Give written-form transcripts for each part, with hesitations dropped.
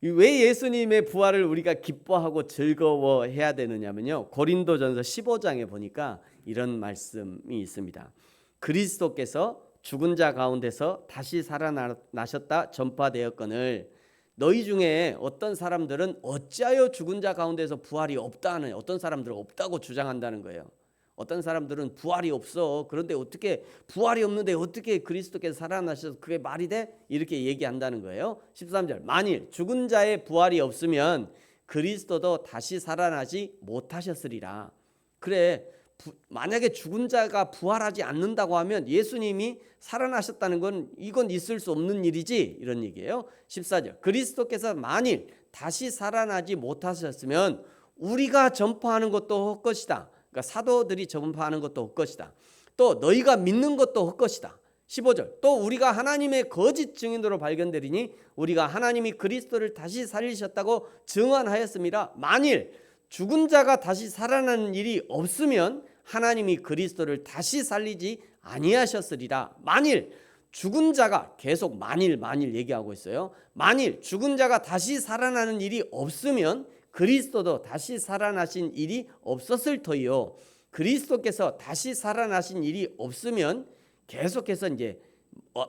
왜 예수님의 부활을 우리가 기뻐하고 즐거워해야 되느냐면요, 고린도전서 15장에 보니까 이런 말씀이 있습니다. 그리스도께서 죽은 자 가운데서 다시 살아나셨다 전파되었거늘 너희 중에 어떤 사람들은 어찌하여 죽은 자 가운데서 부활이 없다는, 어떤 사람들은 없다고 주장한다는 거예요. 어떤 사람들은 부활이 없어. 그런데 어떻게 부활이 없는데 어떻게 그리스도께서 살아나셔서 그게 말이 돼? 이렇게 얘기한다는 거예요. 13절 만일 죽은 자의 부활이 없으면 그리스도도 다시 살아나지 못하셨으리라. 그래, 만약에 죽은 자가 부활하지 않는다고 하면 예수님이 살아나셨다는 건 이건 있을 수 없는 일이지, 이런 얘기예요. 14절 그리스도께서 만일 다시 살아나지 못하셨으면 우리가 전파하는 것도 헛것이다. 그러니까 사도들이 전파하는 것도 헛것이다. 또 너희가 믿는 것도 헛것이다. 15절 또 우리가 하나님의 거짓 증인으로 발견되리니 우리가 하나님이 그리스도를 다시 살리셨다고 증언하였습니다. 만일 죽은 자가 다시 살아나는 일이 없으면 하나님이 그리스도를 다시 살리지 아니하셨으리라. 만일 죽은 자가, 계속 만일 얘기하고 있어요. 만일 죽은 자가 다시 살아나는 일이 없으면 그리스도도 다시 살아나신 일이 없었을 터이요. 그리스도께서 다시 살아나신 일이 없으면 계속해서 이제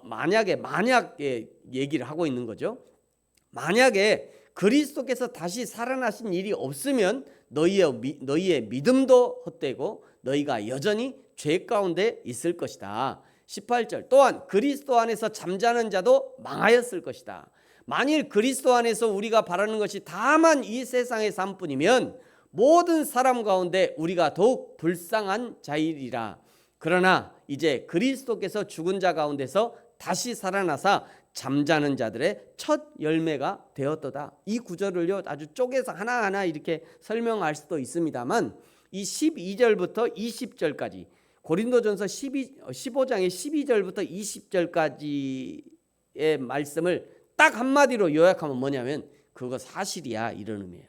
만약 얘기를 하고 있는 거죠. 만약에 그리스도께서 다시 살아나신 일이 없으면 너희의 믿음도 헛되고 너희가 여전히 죄 가운데 있을 것이다. 18절 또한 그리스도 안에서 잠자는 자도 망하였을 것이다. 만일 그리스도 안에서 우리가 바라는 것이 다만 이 세상의 삶뿐이면 모든 사람 가운데 우리가 더욱 불쌍한 자이리라. 그러나 이제 그리스도께서 죽은 자 가운데서 다시 살아나사 잠자는 자들의 첫 열매가 되었도다. 이 구절을요 아주 쪼개서 하나하나 이렇게 설명할 수도 있습니다만 이 12절부터 20절까지 고린도전서 15장의 12절부터 20절까지의 말씀을 딱 한마디로 요약하면 뭐냐면 그거 사실이야, 이런 의미예요.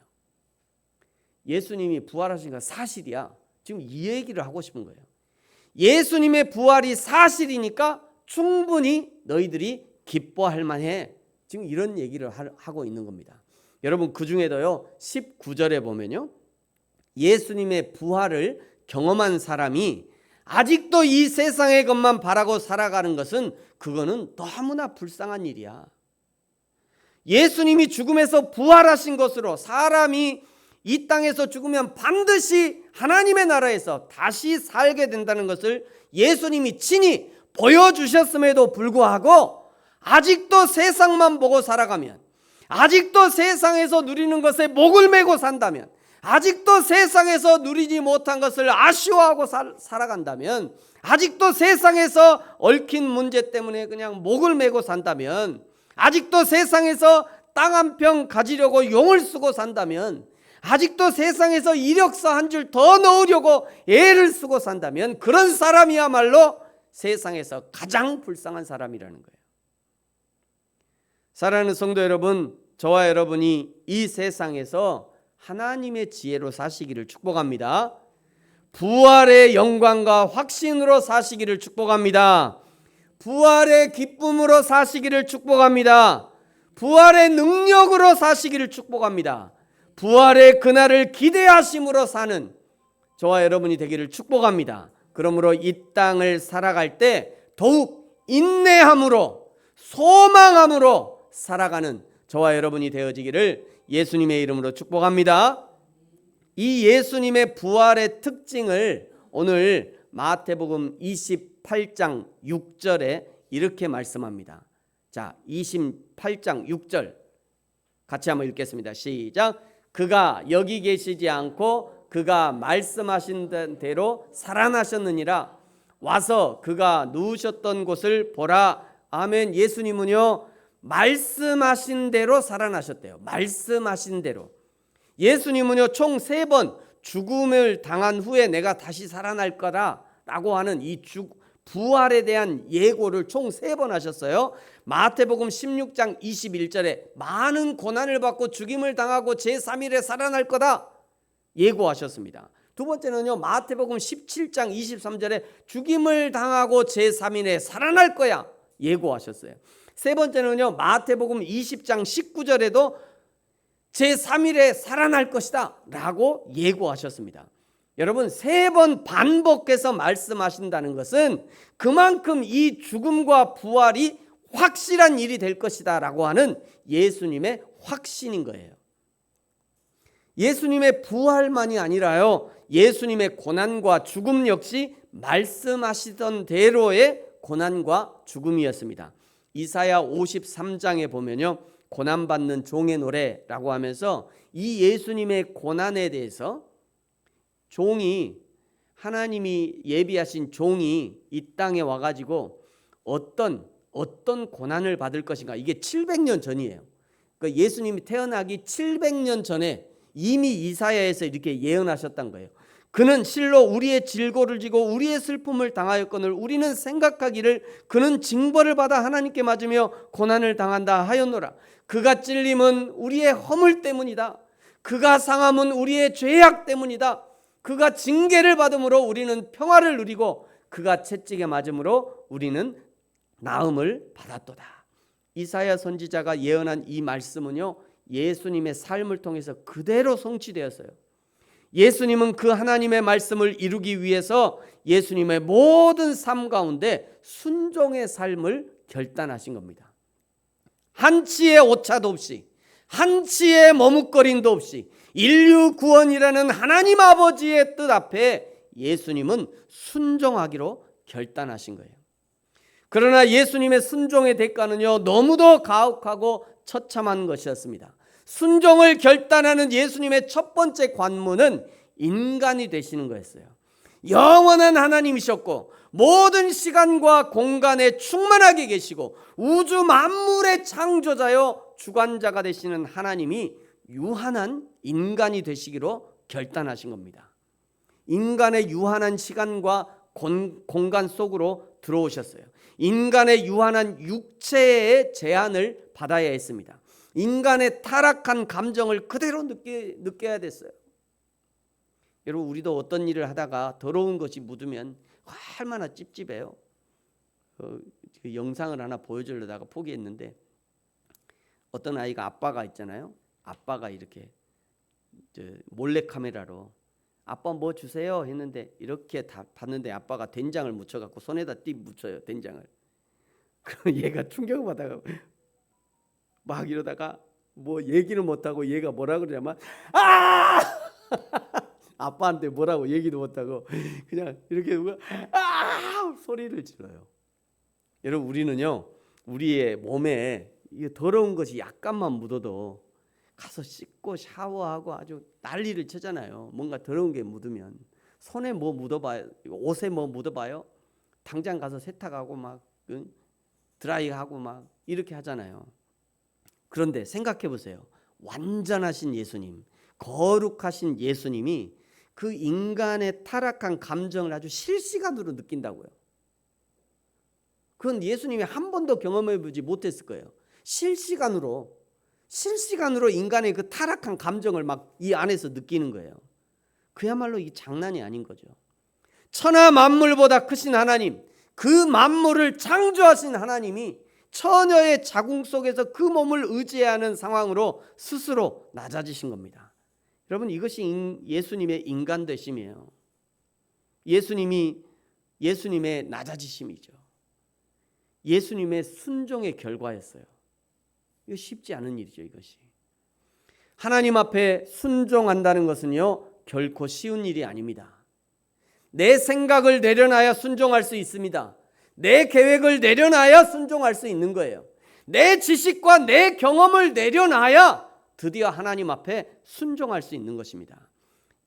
예수님이 부활하신 건 사실이야. 지금 이 얘기를 하고 싶은 거예요. 예수님의 부활이 사실이니까 충분히 너희들이 기뻐할 만해. 지금 이런 얘기를 하고 있는 겁니다. 여러분 그 중에도요 19절에 보면요 예수님의 부활을 경험한 사람이 아직도 이 세상의 것만 바라고 살아가는 것은 그거는 너무나 불쌍한 일이야. 예수님이 죽음에서 부활하신 것으로 사람이 이 땅에서 죽으면 반드시 하나님의 나라에서 다시 살게 된다는 것을 예수님이 친히 보여주셨음에도 불구하고 아직도 세상만 보고 살아가면, 아직도 세상에서 누리는 것에 목을 메고 산다면, 아직도 세상에서 누리지 못한 것을 아쉬워하고 살아간다면, 아직도 세상에서 얽힌 문제 때문에 그냥 목을 메고 산다면, 아직도 세상에서 땅 한 평 가지려고 용을 쓰고 산다면, 아직도 세상에서 이력서 한 줄 더 넣으려고 애를 쓰고 산다면 그런 사람이야말로 세상에서 가장 불쌍한 사람이라는 거예요. 사랑하는 성도 여러분, 저와 여러분이 이 세상에서 하나님의 지혜로 사시기를 축복합니다. 부활의 영광과 확신으로 사시기를 축복합니다. 부활의 기쁨으로 사시기를 축복합니다. 부활의 능력으로 사시기를 축복합니다. 부활의 그날을 기대하심으로 사는 저와 여러분이 되기를 축복합니다. 그러므로 이 땅을 살아갈 때 더욱 인내함으로 소망함으로 살아가는 저와 여러분이 되어지기를 예수님의 이름으로 축복합니다. 이 예수님의 부활의 특징을 오늘 마태복음 28장 6절에 이렇게 말씀합니다. 자, 28장 6절 같이 한번 읽겠습니다. 시작. 그가 여기 계시지 않고 그가 말씀하신 대로 살아나셨느니라. 와서 그가 누우셨던 곳을 보라. 아멘. 예수님은요 말씀하신 대로 살아나셨대요. 말씀하신 대로. 예수님은요 총 3번 죽음을 당한 후에 내가 다시 살아날 거다라고 하는 이 부활에 대한 예고를 총 3번 하셨어요. 마태복음 16장 21절에 많은 고난을 받고 죽임을 당하고 제3일에 살아날 거다 예고하셨습니다. 두 번째는요 마태복음 17장 23절에 죽임을 당하고 제3일에 살아날 거야 예고하셨어요. 세 번째는요 마태복음 20장 19절에도 제3일에 살아날 것이다 라고 예고하셨습니다. 여러분, 3번 반복해서 말씀하신다는 것은 그만큼 이 죽음과 부활이 확실한 일이 될 것이다 라고 하는 예수님의 확신인 거예요. 예수님의 부활만이 아니라요, 예수님의 고난과 죽음 역시 말씀하시던 대로의 고난과 죽음이었습니다. 이사야 53장에 보면요, 고난받는 종의 노래라고 하면서 이 예수님의 고난에 대해서 종이, 하나님이 예비하신 종이 이 땅에 와가지고 어떤 고난을 받을 것인가, 이게 700년 전이에요. 그러니까 예수님이 태어나기 700년 전에 이미 이사야에서 이렇게 예언하셨던 거예요. 그는 실로 우리의 질고를 지고 우리의 슬픔을 당하였거늘 우리는 생각하기를 그는 징벌을 받아 하나님께 맞으며 고난을 당한다 하였노라. 그가 찔림은 우리의 허물 때문이다. 그가 상함은 우리의 죄악 때문이다. 그가 징계를 받음으로 우리는 평화를 누리고 그가 채찍에 맞음으로 우리는 나음을 받았도다. 이사야 선지자가 예언한 이 말씀은요, 예수님의 삶을 통해서 그대로 성취되었어요. 예수님은 그 하나님의 말씀을 이루기 위해서 예수님의 모든 삶 가운데 순종의 삶을 결단하신 겁니다. 한치의 오차도 없이, 한치의 머뭇거림도 없이 인류 구원이라는 하나님 아버지의 뜻 앞에 예수님은 순종하기로 결단하신 거예요. 그러나 예수님의 순종의 대가는요, 너무도 가혹하고 처참한 것이었습니다. 순종을 결단하는 예수님의 첫 번째 관문은 인간이 되시는 거였어요. 영원한 하나님이셨고 모든 시간과 공간에 충만하게 계시고 우주 만물의 창조자요 주관자가 되시는 하나님이 유한한 인간이 되시기로 결단하신 겁니다. 인간의 유한한 시간과 공간 속으로 들어오셨어요. 인간의 유한한 육체의 제한을 받아야 했습니다. 인간의 타락한 감정을 그대로 느껴야 됐어요. 여러분, 우리도 어떤 일을 하다가 더러운 것이 묻으면 얼마나 찝찝해요. 그 영상을 하나 보여주려다가 포기했는데, 어떤 아이가, 아빠가 있잖아요. 아빠가 이렇게 몰래 카메라로 아빠 뭐 주세요 했는데 이렇게 다 봤는데 아빠가 된장을 묻혀갖고 손에다 띠 묻혀요, 된장을. 그럼 얘가 충격을 받아가 막 이러다가 뭐 얘기를 못하고 얘가 뭐라 그러냐면 아빠한테 뭐라고 얘기도 못하고 그냥 이렇게 소리를 질러요. 여러분, 우리는요, 우리의 몸에 이 더러운 것이 약간만 묻어도 가서 씻고 샤워하고 아주 난리를 치잖아요. 뭔가 더러운 게 묻으면 손에 뭐 묻어봐요, 옷에 뭐 묻어봐요. 당장 가서 세탁하고 막 드라이하고 막 이렇게 하잖아요. 그런데 생각해 보세요. 완전하신 예수님, 거룩하신 예수님이 그 인간의 타락한 감정을 아주 실시간으로 느낀다고요. 그건 예수님이 한 번도 경험해 보지 못했을 거예요. 실시간으로 인간의 그 타락한 감정을 막 이 안에서 느끼는 거예요. 그야말로 이 장난이 아닌 거죠. 천하 만물보다 크신 하나님, 그 만물을 창조하신 하나님이 처녀의 자궁 속에서 그 몸을 의지하는 상황으로 스스로 낮아지신 겁니다. 여러분, 이것이 예수님의 인간되심이에요. 예수님의 낮아지심이죠. 예수님의 순종의 결과였어요. 이거 쉽지 않은 일이죠. 이것이 하나님 앞에 순종한다는 것은요, 결코 쉬운 일이 아닙니다. 내 생각을 내려놔야 순종할 수 있습니다. 내 계획을 내려놔야 순종할 수 있는 거예요. 내 지식과 내 경험을 내려놔야 드디어 하나님 앞에 순종할 수 있는 것입니다.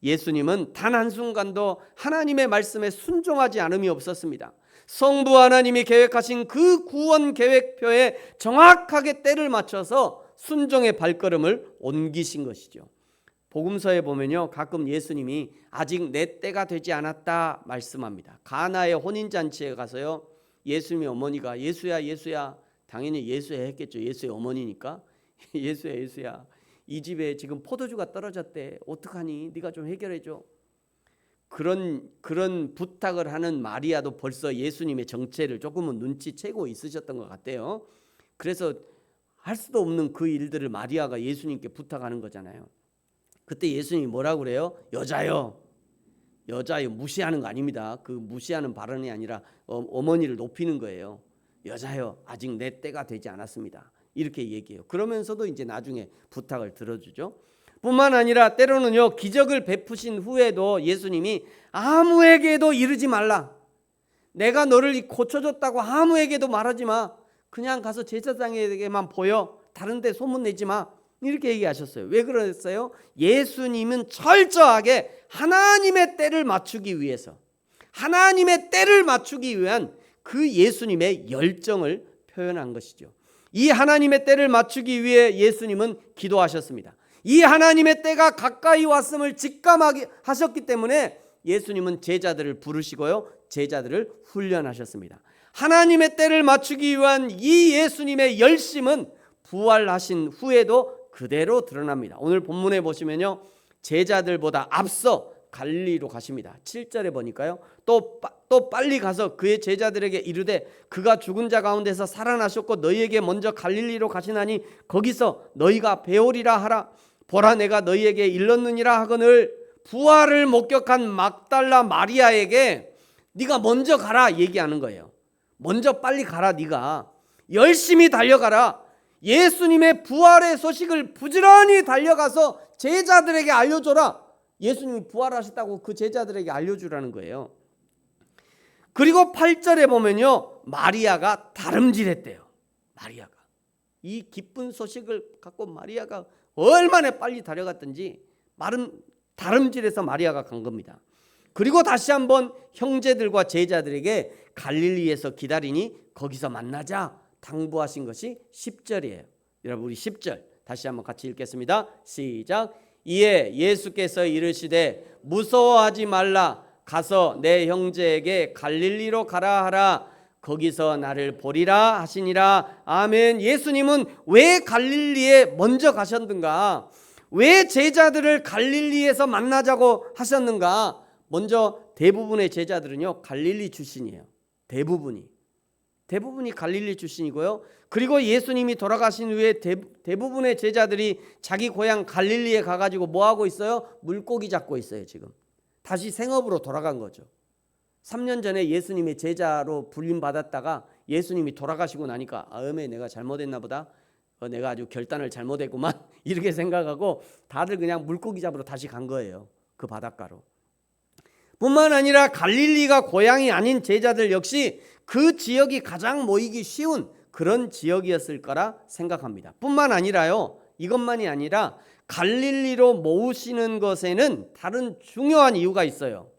예수님은 단 한순간도 하나님의 말씀에 순종하지 않음이 없었습니다. 성부 하나님이 계획하신 그 구원 계획표에 정확하게 때를 맞춰서 순종의 발걸음을 옮기신 것이죠. 복음서에 보면요, 가끔 예수님이 아직 내 때가 되지 않았다 말씀합니다. 가나의 혼인잔치에 가서요, 예수님의 어머니가 예수야, 당연히 예수야 했겠죠. 예수의 어머니니까 예수야, 이 집에 지금 포도주가 떨어졌대. 어떡하니? 네가 좀 해결해줘. 그런 부탁을 하는 마리아도 벌써 예수님의 정체를 조금은 눈치채고 있으셨던 것 같아요. 그래서 할 수도 없는 그 일들을 마리아가 예수님께 부탁하는 거잖아요. 그때 예수님이 뭐라고 그래요? 여자요 무시하는 거 아닙니다. 그 무시하는 발언이 아니라 어머니를 높이는 거예요. 여자요 아직 내 때가 되지 않았습니다. 이렇게 얘기해요. 그러면서도 이제 나중에 부탁을 들어주죠. 뿐만 아니라 때로는요 기적을 베푸신 후에도 예수님이 아무에게도 이르지 말라. 내가 너를 고쳐줬다고 아무에게도 말하지 마. 그냥 가서 제사장에게만 보여. 다른 데 소문내지 마. 이렇게 얘기하셨어요. 왜 그랬어요? 예수님은 철저하게 하나님의 때를 맞추기 위해서, 하나님의 때를 맞추기 위한 그 예수님의 열정을 표현한 것이죠. 이 하나님의 때를 맞추기 위해 예수님은 기도하셨습니다. 이 하나님의 때가 가까이 왔음을 직감하게 하셨기 때문에 예수님은 제자들을 부르시고요, 제자들을 훈련하셨습니다. 하나님의 때를 맞추기 위한 이 예수님의 열심은 부활하신 후에도 그대로 드러납니다. 오늘 본문에 보시면요, 제자들보다 앞서 갈릴리로 가십니다. 7절에 보니까요, 또 빨리 가서 그의 제자들에게 이르되 그가 죽은 자 가운데서 살아나셨고 너희에게 먼저 갈릴리로 가시나니 거기서 너희가 배우리라 하라. 보라 내가 너희에게 일렀느니라 하거늘. 부활을 목격한 막달라 마리아에게 네가 먼저 가라 얘기하는 거예요. 먼저 빨리 가라. 네가 열심히 달려가라. 예수님의 부활의 소식을 부지런히 달려가서 제자들에게 알려줘라. 예수님이 부활하셨다고 그 제자들에게 알려주라는 거예요. 그리고 8절에 보면요, 마리아가 다름질했대요. 마리아가 이 기쁜 소식을 갖고 마리아가 얼마나 빨리 달려갔든지 다름질해서 마리아가 간 겁니다. 그리고 다시 한번 형제들과 제자들에게 갈릴리에서 기다리니 거기서 만나자 당부하신 것이 10절이에요. 여러분 우리 10절 다시 한번 같이 읽겠습니다. 시작. 이에 예수께서 이르시되 무서워하지 말라. 가서 내 형제에게 갈릴리로 가라 하라. 거기서 나를 보리라 하시니라. 아멘. 예수님은 왜 갈릴리에 먼저 가셨는가? 왜 제자들을 갈릴리에서 만나자고 하셨는가? 먼저 대부분의 제자들은요 갈릴리 출신이에요. 대부분이 갈릴리 출신이고요. 그리고 예수님이 돌아가신 후에 대부분의 제자들이 자기 고향 갈릴리에 가가지고 뭐 하고 있어요? 물고기 잡고 있어요. 지금 다시 생업으로 돌아간 거죠. 3년 전에 예수님의 제자로 불림받았다가 예수님이 돌아가시고 나니까 내가 잘못했나 보다. 내가 아주 결단을 잘못했구만. 이렇게 생각하고 다들 그냥 물고기 잡으러 다시 간 거예요. 그 바닷가로. 뿐만 아니라 갈릴리가 고향이 아닌 제자들 역시 그 지역이 가장 모이기 쉬운 그런 지역이었을 거라 생각합니다. 뿐만 아니라요, 이것만이 아니라 갈릴리로 모으시는 것에는 다른 중요한 이유가 있어요.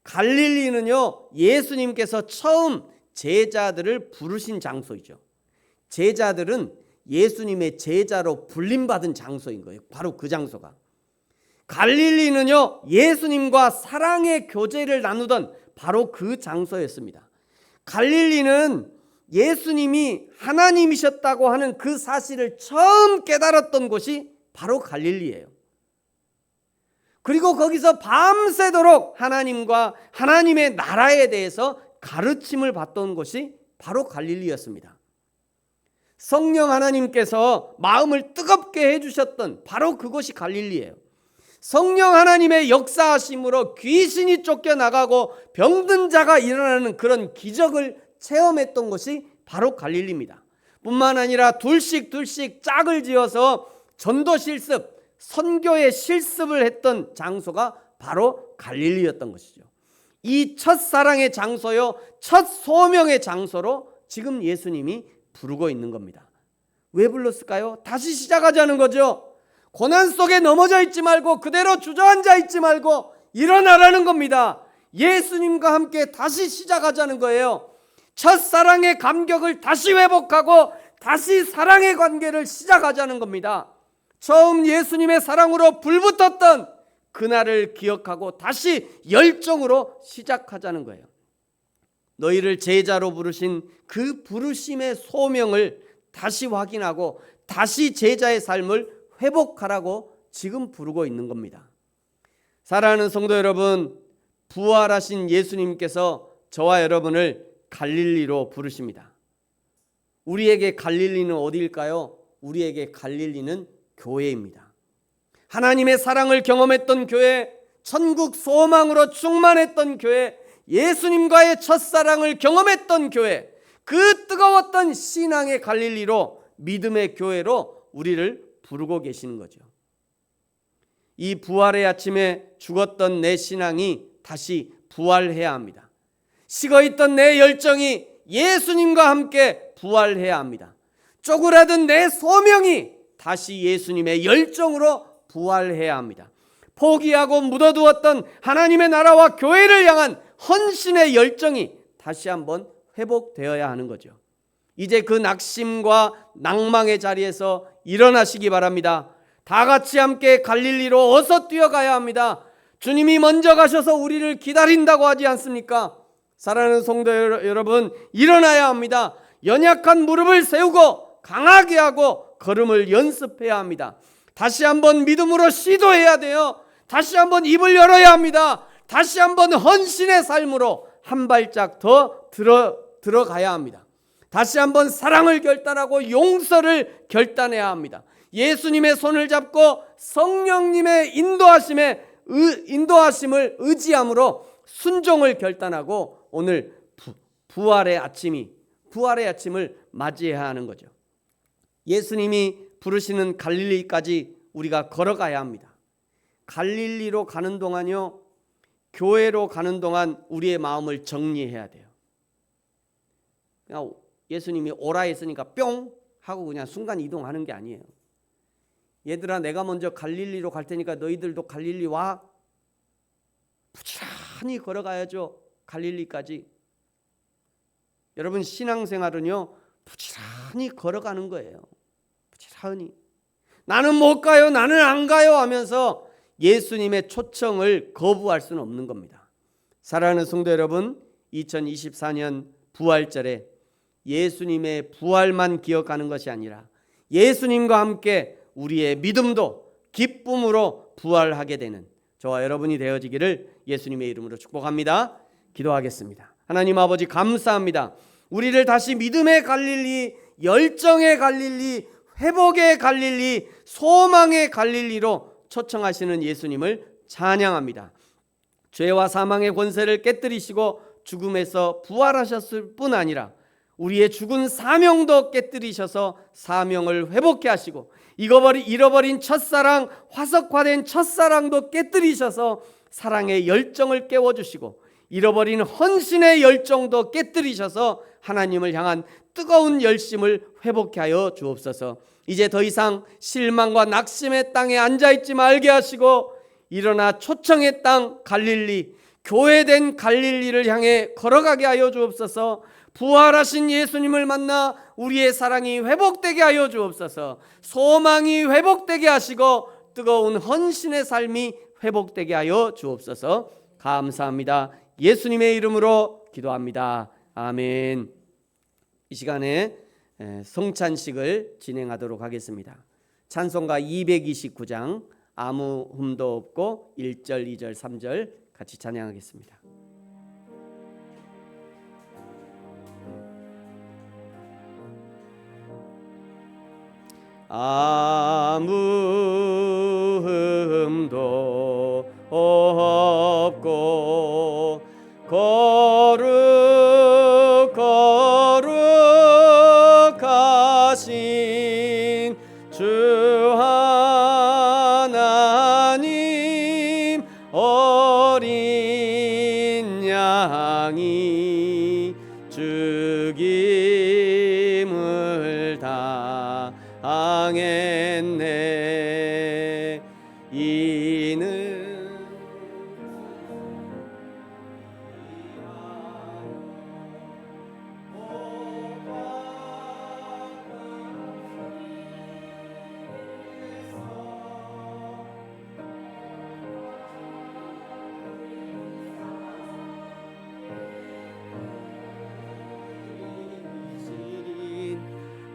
갈릴리는요 예수님께서 처음 제자들을 부르신 장소이죠. 제자들은 예수님의 제자로 불림받은 장소인 거예요. 바로 그 장소가. 갈릴리는요 예수님과 사랑의 교제를 나누던 바로 그 장소였습니다. 갈릴리는 예수님이 하나님이셨다고 하는 그 사실을 처음 깨달았던 곳이 바로 갈릴리예요. 그리고 거기서 밤새도록 하나님과 하나님의 나라에 대해서 가르침을 받던 곳이 바로 갈릴리였습니다. 성령 하나님께서 마음을 뜨겁게 해주셨던 바로 그곳이 갈릴리예요. 성령 하나님의 역사하심으로 귀신이 쫓겨나가고 병든 자가 일어나는 그런 기적을 체험했던 곳이 바로 갈릴리입니다. 뿐만 아니라 둘씩 짝을 지어서 전도 실습, 선교의 실습을 했던 장소가 바로 갈릴리였던 것이죠. 이 첫사랑의 장소요, 첫 소명의 장소로 지금 예수님이 부르고 있는 겁니다. 왜 불렀을까요? 다시 시작하자는 거죠. 고난 속에 넘어져 있지 말고 그대로 주저앉아 있지 말고 일어나라는 겁니다. 예수님과 함께 다시 시작하자는 거예요. 첫사랑의 감격을 다시 회복하고 다시 사랑의 관계를 시작하자는 겁니다. 처음 예수님의 사랑으로 불붙었던 그날을 기억하고 다시 열정으로 시작하자는 거예요. 너희를 제자로 부르신 그 부르심의 소명을 다시 확인하고 다시 제자의 삶을 회복하라고 지금 부르고 있는 겁니다. 사랑하는 성도 여러분, 부활하신 예수님께서 저와 여러분을 갈릴리로 부르십니다. 우리에게 갈릴리는 어디일까요? 우리에게 갈릴리는 교회입니다. 하나님의 사랑을 경험했던 교회, 천국 소망으로 충만했던 교회, 예수님과의 첫사랑을 경험했던 교회, 그 뜨거웠던 신앙의 갈릴리로, 믿음의 교회로 우리를 부르고 계시는 거죠. 이 부활의 아침에 죽었던 내 신앙이 다시 부활해야 합니다. 식어있던 내 열정이 예수님과 함께 부활해야 합니다. 쪼그라든 내 소명이 다시 예수님의 열정으로 부활해야 합니다. 포기하고 묻어두었던 하나님의 나라와 교회를 향한 헌신의 열정이 다시 한번 회복되어야 하는 거죠. 이제 그 낙심과 낭망의 자리에서 일어나시기 바랍니다. 다 같이 함께 갈릴리로 어서 뛰어가야 합니다. 주님이 먼저 가셔서 우리를 기다린다고 하지 않습니까? 사랑하는 성도 여러분, 일어나야 합니다. 연약한 무릎을 세우고 강하게 하고 걸음을 연습해야 합니다. 다시 한번 믿음으로 시도해야 돼요. 다시 한번 입을 열어야 합니다. 다시 한번 헌신의 삶으로 한 발짝 더 들어가야 합니다. 다시 한번 사랑을 결단하고 용서를 결단해야 합니다. 예수님의 손을 잡고 성령님의 인도하심을 의지함으로 순종을 결단하고 오늘 부활의 아침을 맞이해야 하는 거죠. 예수님이 부르시는 갈릴리까지 우리가 걸어가야 합니다. 갈릴리로 가는 동안요, 교회로 가는 동안 우리의 마음을 정리해야 돼요. 그냥 예수님이 오라 했으니까 뿅 하고 그냥 순간 이동하는 게 아니에요. 얘들아, 내가 먼저 갈릴리로 갈 테니까 너희들도 갈릴리 와. 부지런히 걸어가야죠, 갈릴리까지. 여러분, 신앙생활은요, 부지런히 걸어가는 거예요. 부지런히. 나는 못 가요, 나는 안 가요 하면서 예수님의 초청을 거부할 수는 없는 겁니다. 사랑하는 성도 여러분, 2024년 부활절에 예수님의 부활만 기억하는 것이 아니라 예수님과 함께 우리의 믿음도 기쁨으로 부활하게 되는 저와 여러분이 되어지기를 예수님의 이름으로 축복합니다. 기도하겠습니다. 하나님 아버지, 감사합니다. 우리를 다시 믿음의 갈릴리, 열정의 갈릴리, 회복의 갈릴리, 소망의 갈릴리로 초청하시는 예수님을 찬양합니다. 죄와 사망의 권세를 깨뜨리시고 죽음에서 부활하셨을 뿐 아니라 우리의 죽은 사명도 깨뜨리셔서 사명을 회복케 하시고 잃어버린 첫사랑, 화석화된 첫사랑도 깨뜨리셔서 사랑의 열정을 깨워주시고 잃어버린 헌신의 열정도 깨뜨리셔서 하나님을 향한 뜨거운 열심을 회복케 하여 주옵소서. 이제 더 이상 실망과 낙심의 땅에 앉아있지 말게 하시고 일어나 초청의 땅 갈릴리, 교회된 갈릴리를 향해 걸어가게 하여 주옵소서. 부활하신 예수님을 만나 우리의 사랑이 회복되게 하여 주옵소서. 소망이 회복되게 하시고 뜨거운 헌신의 삶이 회복되게 하여 주옵소서. 감사합니다. 예수님의 이름으로 기도합니다. 아멘. 이 시간에 성찬식을 진행하도록 하겠습니다. 찬송가 229장 아무 흠도 없고 1절, 2절, 3절 같이 찬양하겠습니다. 아무 흠도 없고 거룩하신 주 하나님, 어린 양이 죽임을 당했네. 이는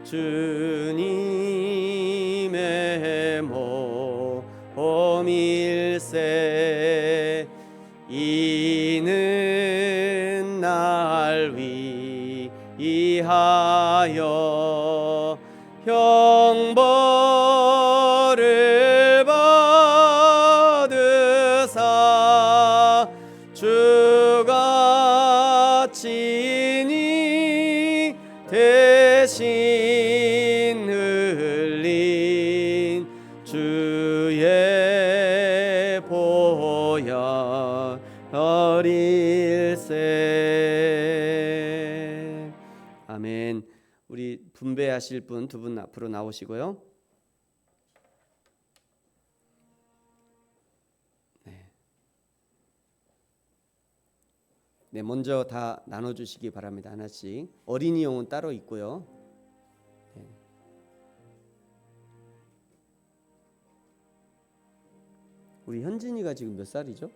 주님의 몸일세. 이는 날 위해 이하여 형벌을 받으사 주가 친히 대신 흘린 주의 보혈일세. 아멘. 우리 분배하실 분 두 분 앞으로 나오시고요. 네, 먼저 다 나눠주시기 바랍니다. 하나씩. 어린이용은 따로 있고요. 네. 우리 현진이가 지금 몇 살이죠?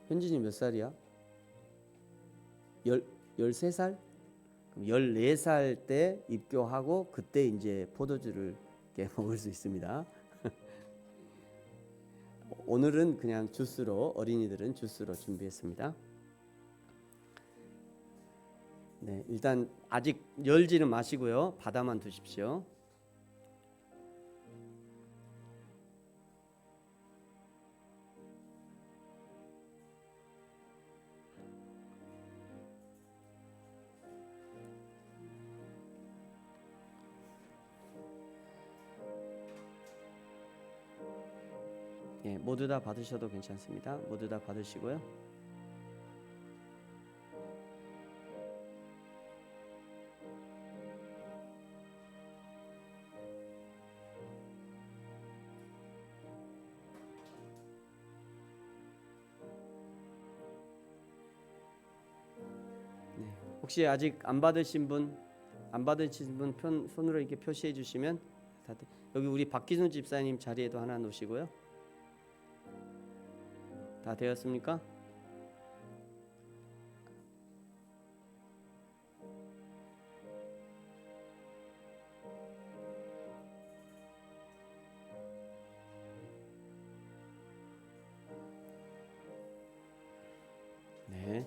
현진이 몇 살이야? 13살? 그럼 14살 때 입교하고 그때 이제 포도주를 이렇게 먹을 수 있습니다. 오늘은 그냥 주스로, 어린이들은 주스로 준비했습니다. 네, 일단 아직 열지는 마시고요. 받아만 두십시오. 예, 모두 다 받으셔도 괜찮습니다. 모두 다 받으시고요. 네, 혹시 아직 안 받으신 분, 손으로 이렇게 표시해 주시면 다들, 여기 우리 박기순 집사님 자리에도 하나 놓으시고요. 다 되었습니까? 네.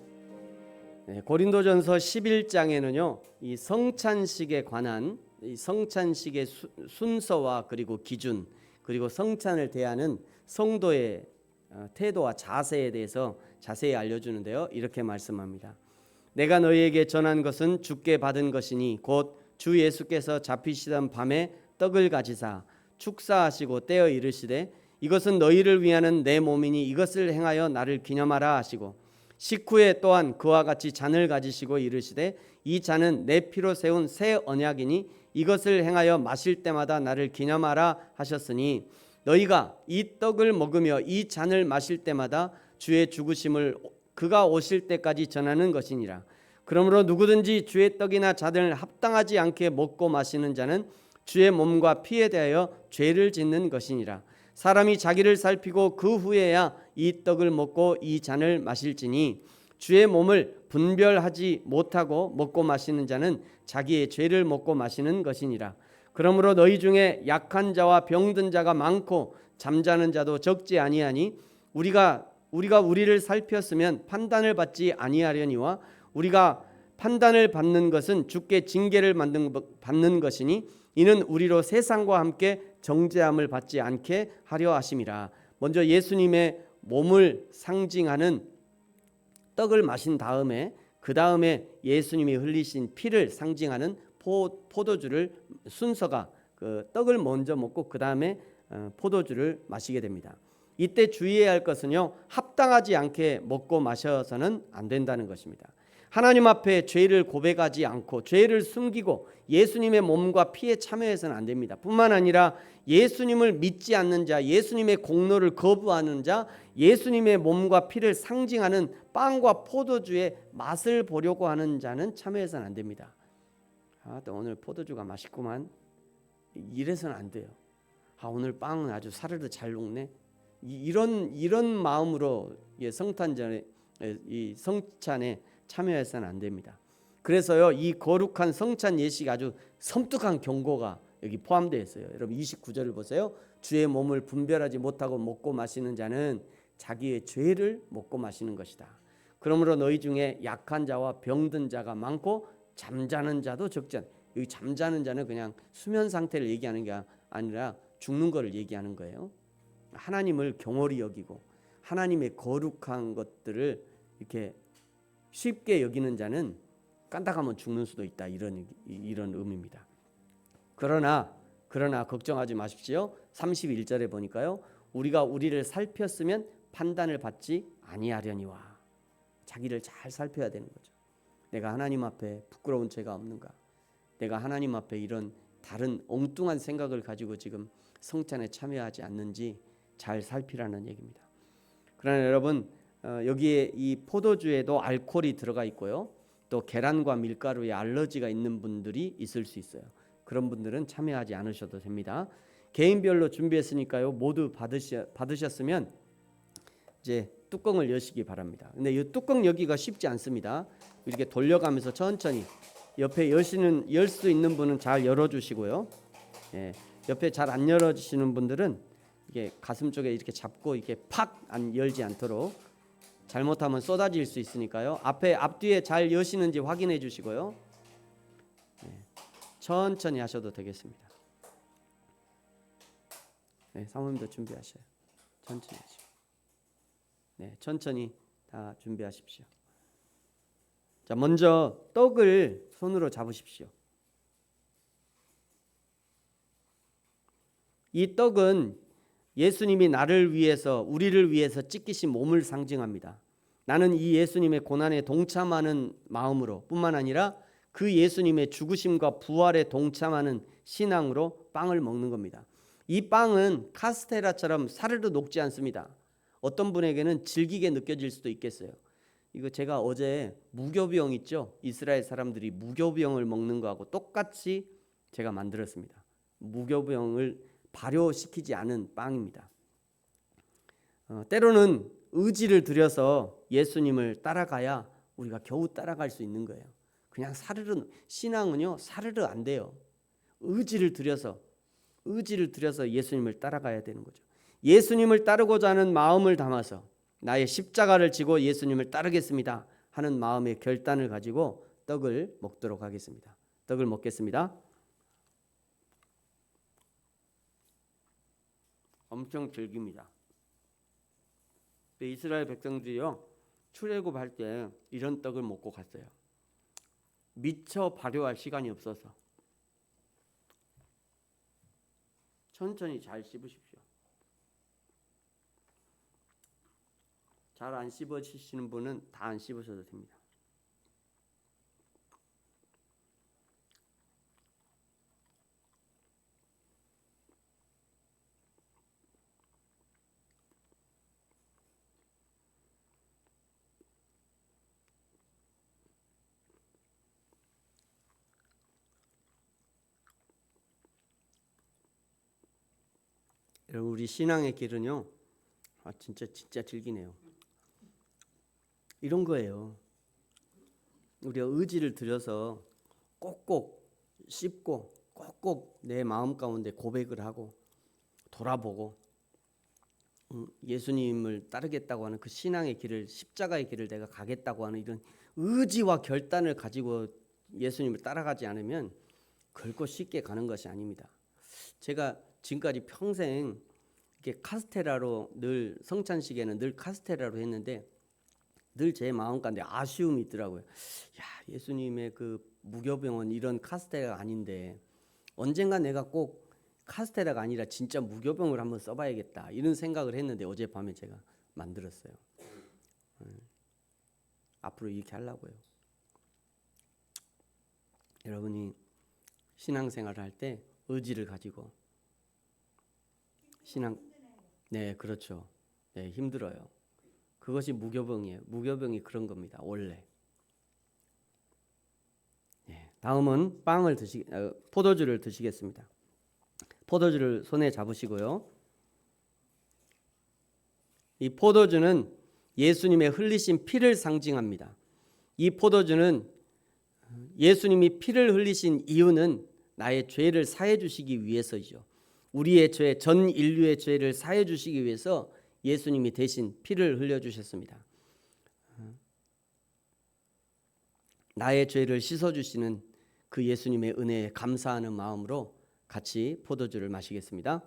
네, 고린도전서 11장에는요. 이 성찬식에 관한 이 성찬식의 순서와 그리고 기준, 그리고 성찬을 대하는 성도의 태도와 자세에 대해서 자세히 알려주는데요. 이렇게 말씀합니다. 내가 너희에게 전한 것은 주께 받은 것이니 곧 주 예수께서 잡히시던 밤에 떡을 가지사 축사하시고 떼어 이르시되 이것은 너희를 위하는 내 몸이니 이것을 행하여 나를 기념하라 하시고 식후에 또한 그와 같이 잔을 가지시고 이르시되 이 잔은 내 피로 세운 새 언약이니 이것을 행하여 마실 때마다 나를 기념하라 하셨으니 너희가 이 떡을 먹으며 이 잔을 마실 때마다 주의 죽으심을 그가 오실 때까지 전하는 것이니라. 그러므로 누구든지 주의 떡이나 잔을 합당하지 않게 먹고 마시는 자는 주의 몸과 피에 대하여 죄를 짓는 것이니라. 사람이 자기를 살피고 그 후에야 이 떡을 먹고 이 잔을 마실지니 주의 몸을 분별하지 못하고 먹고 마시는 자는 자기의 죄를 먹고 마시는 것이니라. 그러므로 너희 중에 약한 자와 병든 자가 많고 잠자는 자도 적지 아니하니 우리가 우리를 살폈으면 판단을 받지 아니하려니와 우리가 판단을 받는 것은 주께 징계를 받는 것이니 이는 우리로 세상과 함께 정죄함을 받지 않게 하려 하심이라. 먼저 예수님의 몸을 상징하는 떡을 마신 다음에 그 다음에 예수님이 흘리신 피를 상징하는 포도주를 순서가 그 떡을 먼저 먹고 그 다음에 포도주를 마시게 됩니다. 이때 주의해야 할 것은요, 합당하지 않게 먹고 마셔서는 안 된다는 것입니다. 하나님 앞에 죄를 고백하지 않고 죄를 숨기고 예수님의 몸과 피에 참여해서는 안 됩니다. 뿐만 아니라 예수님을 믿지 않는 자, 예수님의 공로를 거부하는 자, 예수님의 몸과 피를 상징하는 빵과 포도주의 맛을 보려고 하는 자는 참여해서는 안 됩니다. 또 오늘 포도주가 맛있구만, 이래서는 안 돼요. 오늘 빵은 아주 사르르 잘 녹네, 이런 마음으로 성탄절에 이 성찬에 참여해서는 안 됩니다. 그래서요, 이 거룩한 성찬 예식이 아주 섬뜩한 경고가 여기 포함되어 있어요. 여러분 29절을 보세요. 주의 몸을 분별하지 못하고 먹고 마시는 자는 자기의 죄를 먹고 마시는 것이다. 그러므로 너희 중에 약한 자와 병든 자가 많고 잠자는 자도 적지 않다. 여기 잠자는 자는 그냥 수면 상태를 얘기하는 게 아니라 죽는 거를 얘기하는 거예요. 하나님을 경홀히 여기고 하나님의 거룩한 것들을 이렇게 쉽게 여기는 자는 깐닥하면 죽는 수도 있다. 이런 의미입니다. 그러나 걱정하지 마십시오. 31절에 보니까요. 우리가 우리를 살폈으면 판단을 받지 아니하려니와. 자기를 잘 살펴야 되는 거죠. 내가 하나님 앞에 부끄러운 죄가 없는가? 내가 하나님 앞에 이런 다른 엉뚱한 생각을 가지고 지금 성찬에 참여하지 않는지 잘 살피라는 얘기입니다. 그러나 여러분 여기에 이 포도주에도 알코올이 들어가 있고요. 또 계란과 밀가루에 알러지가 있는 분들이 있을 수 있어요. 그런 분들은 참여하지 않으셔도 됩니다. 개인별로 준비했으니까요. 모두 받으셨으면 이제 뚜껑을 여시기 바랍니다. 근데 이 뚜껑 여기가 쉽지 않습니다. 이렇게 돌려가면서 천천히 옆에 열 수 있는 분은 잘 열어주시고요. 예, 옆에 잘 안 열어주시는 분들은 이게 가슴 쪽에 이렇게 잡고 이렇게 팍 안 열지 않도록 잘못하면 쏟아질 수 있으니까요. 앞뒤에 잘 여시는지 확인해 주시고요. 예, 천천히 하셔도 되겠습니다. 네, 사모님도 준비하셔요. 천천히 하시고. 네, 천천히 다 준비하십시오. 자, 먼저 떡을 손으로 잡으십시오. 이 떡은 예수님이 나를 위해서 우리를 위해서 찢기신 몸을 상징합니다. 나는 이 예수님의 고난에 동참하는 마음으로 뿐만 아니라 그 예수님의 죽으심과 부활에 동참하는 신앙으로 빵을 먹는 겁니다. 이 빵은 카스테라처럼 사르르 녹지 않습니다. 어떤 분에게는 질기게 느껴질 수도 있겠어요. 이거 제가 어제 무교병 있죠? 이스라엘 사람들이 무교병을 먹는 거하고 똑같이 제가 만들었습니다. 무교병을 발효시키지 않은 빵입니다. 때로는 의지를 들여서 예수님을 따라가야 우리가 겨우 따라갈 수 있는 거예요. 그냥 사르르, 신앙은요 사르르 안 돼요. 의지를 들여서 예수님을 따라가야 되는 거죠. 예수님을 따르고자 하는 마음을 담아서 나의 십자가를 지고 예수님을 따르겠습니다 하는 마음의 결단을 가지고 떡을 먹도록 하겠습니다. 떡을 먹겠습니다. 엄청 질깁니다. 이스라엘 백성들이요 출애굽할 때 이런 떡을 먹고 갔어요. 미처 발효할 시간이 없어서 천천히 잘 씹으십시오. 잘 안 씹으시는 분은 다 안 씹으셔도 됩니다. 여러분 우리 신앙의 길은요 진짜 즐기네요. 이런 거예요. 우리가 의지를 들여서 꼭꼭 씹고 꼭꼭 내 마음 가운데 고백을 하고 돌아보고 예수님을 따르겠다고 하는 그 신앙의 길을 십자가의 길을 내가 가겠다고 하는 이런 의지와 결단을 가지고 예수님을 따라가지 않으면 결코 쉽게 가는 것이 아닙니다. 제가 지금까지 평생 이렇게 카스테라로 늘 성찬식에는 늘 카스테라로 했는데 늘 제 마음 가운데 아쉬움이 있더라고요. 야, 예수님의 그 무교병은 이런 카스테라가 아닌데 언젠가 내가 꼭 카스테라가 아니라 진짜 무교병을 한번 써봐야겠다 이런 생각을 했는데 어젯밤에 제가 만들었어요. 앞으로 이렇게 하려고요. 여러분이 신앙생활을 할 때 의지를 가지고 네, 그렇죠. 네, 힘들어요. 그것이 무교병이에요. 무교병이 그런 겁니다. 원래. 네, 다음은 포도주를 드시겠습니다. 포도주를 손에 잡으시고요. 이 포도주는 예수님의 흘리신 피를 상징합니다. 이 포도주는 예수님이 피를 흘리신 이유는 나의 죄를 사해 주시기 위해서이죠. 우리의 죄, 전 인류의 죄를 사해 주시기 위해서 예수님이 대신 피를 흘려 주셨습니다. 나의 죄를 씻어주시는 그 예수님의 은혜에 감사하는 마음으로 같이 포도주를 마시겠습니다.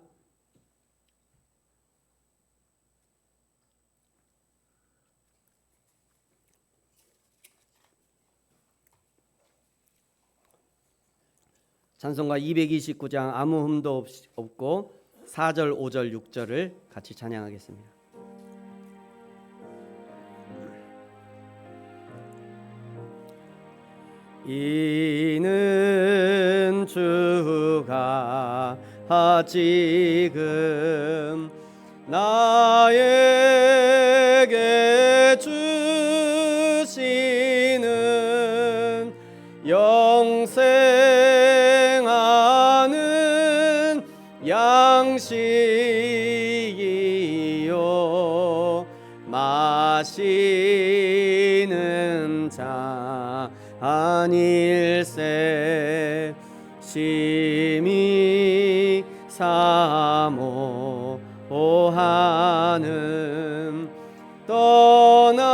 찬송가 229장 아무 흠도 없고 4절, 5절, 6절을 같이 찬양하겠습니다. 이는 주가 지금 나에게 주시는 영생하는 양식이요 마시는 자 아닐세 심히 사모하는 떠나셨던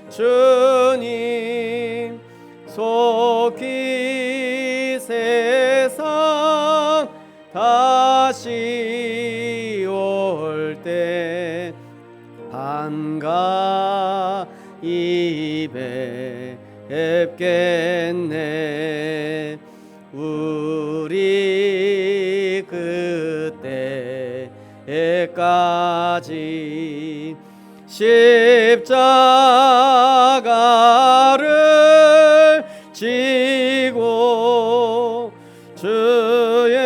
주님 속히 세상 다시 올 때 반가이 뵙겠네. 우리 그때까지 십자가를 지고 주의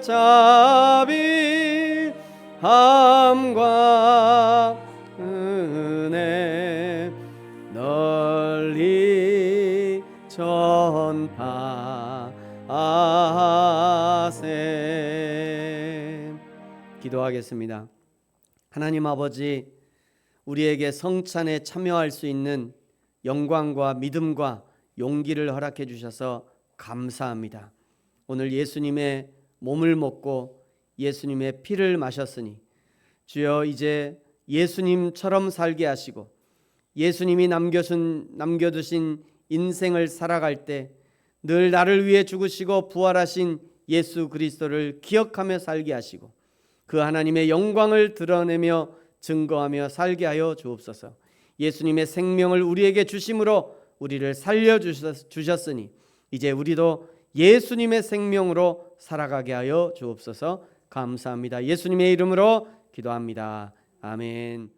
자비함과 은혜 널리 전파하세. 기도하겠습니다. 하나님 아버지, 우리에게 성찬에 참여할 수 있는 영광과 믿음과 용기를 허락해 주셔서 감사합니다. 오늘 예수님의 몸을 먹고 예수님의 피를 마셨으니 주여 이제 예수님처럼 살게 하시고 예수님이 남겨두신 인생을 살아갈 때 늘 나를 위해 죽으시고 부활하신 예수 그리스도를 기억하며 살게 하시고 그 하나님의 영광을 드러내며 증거하며 살게 하여 주옵소서. 예수님의 생명을 우리에게 주심으로 우리를 살려주셨으니 이제 우리도 예수님의 생명으로 살아가게 하여 주옵소서. 감사합니다. 예수님의 이름으로 기도합니다. 아멘.